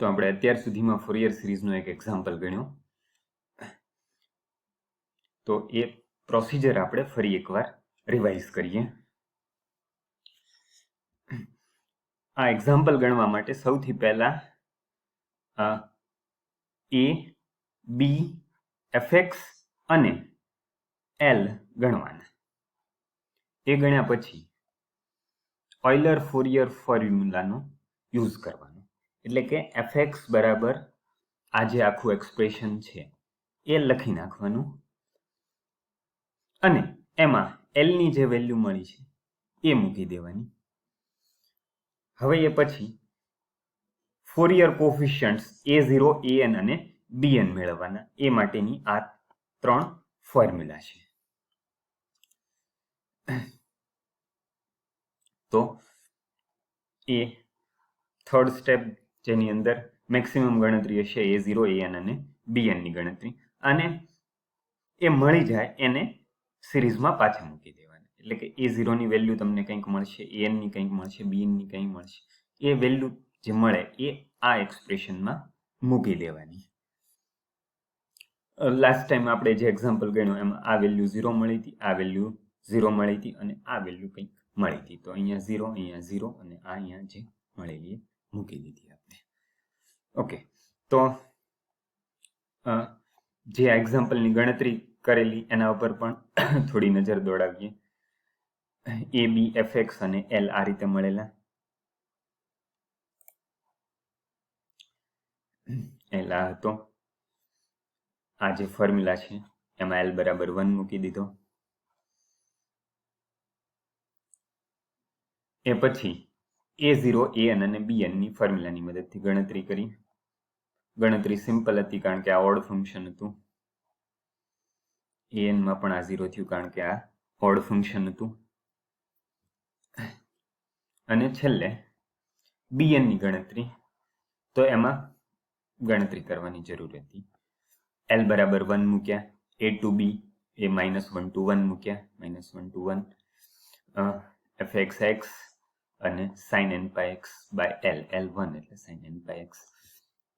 તો આપણે અત્યાર સુધીમાં ફોરિયર સિરીઝનો એક એક્ઝામ્પલ ગણ્યો. તો એ પ્રોસિજર આપણે ફરી એકવાર રિવાઇઝ કરીએ. આ એક્ઝામ્પલ ગણવા માટે સૌથી પહેલા a b fx અને l ગણવાના. એ ગણ્યા પછી ઓઇલર ફોરિયર ફોર્મ્યુલાનો યુઝ કરવાનો. એટલે કે fx બરાબર આ જે આખું એક્સપ્રેશન છે એ લખી નાખવાનું અને એમાં l ની જે વેલ્યુ મળી છે એ મૂકી દેવાની. હવે એ પછી ફોરિયર કોફિશિયન્ટ્સ a0 an અને bn મેળવવાના. એ માટેની આ 3 ફોર્મ્યુલા છે. તો એ થર્ડ સ્ટેપ જેની અંદર મેક્સિમમ ગણતરી હશે a0 an અને bn ની ગણતરી, અને એ મળી જાય એને સિરીઝમાં પાછા મૂકી દેવાના. એટલે કે a0 ની વેલ્યુ તમને કંઈક મળશે, an ની કંઈક મળશે, bn ની કંઈક મળશે. એ વેલ્યુ જે મળે એ આ એક્સપ્રેશનમાં મૂકી દેવાની. લાસ્ટ ટાઈમ આપણે જે એક્ઝામ્પલ ગણ્યું એમાં આ વેલ્યુ 0 મળી હતી, આ વેલ્યુ 0 મળી હતી અને આ વેલ્યુ કંઈક મળી હતી. તો અહીંયા 0, અહીંયા 0 અને આ અહીંયા જે મળેલી એ મૂકી દીધી આપણે. ઓકે, તો જે એક્ઝામ્પલની ગણતરી કરેલી એના ઉપર પણ થોડી નજર દોડાવીએ. a b fx અને l આ રીતે મળેલા. l આ હતો. આ જે ફોર્મ્યુલા છે એમાં l બરાબર 1 મૂકી દીધો. એ પછી a0 an અને bn ની ફોર્મ્યુલાની મદદથી ગણતરી કરી. ગણતરી સિમ્પલ હતી કારણ કે આ ઓડ ફંક્શન હતું. an માં પણ આ 0 થયું કારણ કે આ ઓડ ફંક્શન હતું. અને છેલ્લે bn ની ગણતરી, તો એમાં ગણતરી કરવાની જરૂર હતી. l બરાબર 1 મૂક્યા, a to b A -1 to 1 મૂક્યા, -1 to 1 fxx અને sin n pi x by l, l1 એટલે sin n pi x.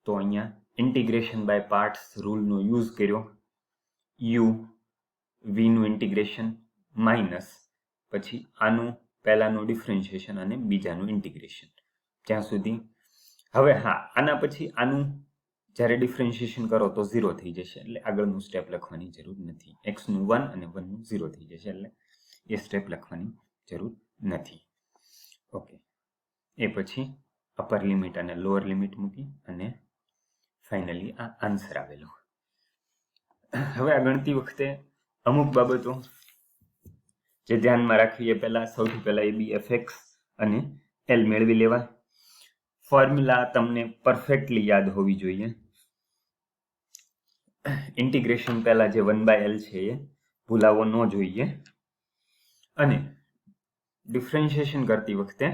તો અહીંયા ઇન્ટિગ્રેશન બાય પાર્ટ્સ રૂલનો યુઝ કર્યો. u v નું ઇન્ટિગ્રેશન માઇનસ પછી આનું પહેલાનું ડિફરન્શિએશન અને બીજાનું ઇન્ટિગ્રેશન જ્યાં સુધી. હવે હા, આના પછી આનું જ્યારે ડિફરન્શિએશન કરો તો 0 થઈ જશે, એટલે આગળનું સ્ટેપ લખવાની જરૂર નથી. x નું 1 અને 1 નું 0 થઈ જશે, એટલે એ સ્ટેપ લખવાની જરૂર નથી. ઓકે, એ પછી અપર લિમિટ અને લોઅર લિમિટ મૂકી અને ફાઇનલી આ આન્સર આવેલો. હવે આ ગણતી વખતે અમુક બાબતો જે ધ્યાનમાં રાખવી, એ પહેલા સૌથી પહેલા a b fx અને l મેળવી લેવા. ફોર્મ્યુલા તમને પરફેક્ટલી યાદ હોવી જોઈએ. ઇન્ટિગ્રેશન પહેલા જે 1/l છે એ ભૂલાવો ન જોઈએ. અને ડિફરન્શિએશન કરતી વખતે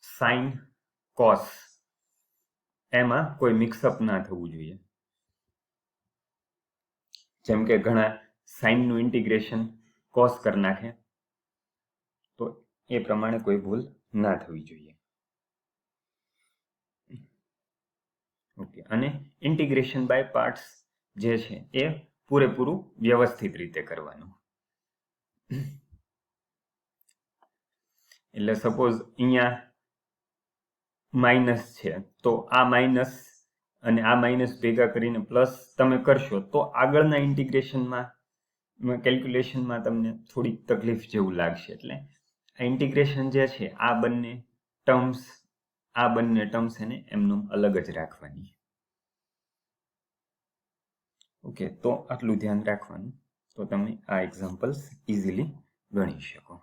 સાઇન કોસ એમાં કોઈ મિક્સઅપ ના થવું જોઈએ. જેમ કે ઘણા સાઇનનું ઇન્ટિગ્રેશન કોસ કરી નાખે, તો એ પ્રમાણે કોઈ ભૂલ ના થવી જોઈએ. ઓકે, અને ઇન્ટિગ્રેશન બાય પાર્ટ્સ જે છે એ પૂરેપૂરું વ્યવસ્થિત રીતે કરવાનું. એટલે સપોઝ અહીંયા માઇનસ છે, તો આ માઇનસ અને આ માઇનસ ભેગા કરીને પ્લસ તમે કરશો તો આગળના ઇન્ટિગ્રેશનમાં કેલ્ક્યુલેશનમાં તમને થોડી તકલીફ જેવું લાગશે. એટલે આ ઇન્ટિગ્રેશન જે છે આ બંને ટર્મ્સ એને એમનું અલગ જ રાખવાની. ઓકે, તો આટલું ધ્યાન રાખવાનું, તો તમે આ એક્ઝામ્પલ્સ ઇઝીલી ગણી શકો.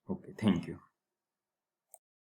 Okay, thank you.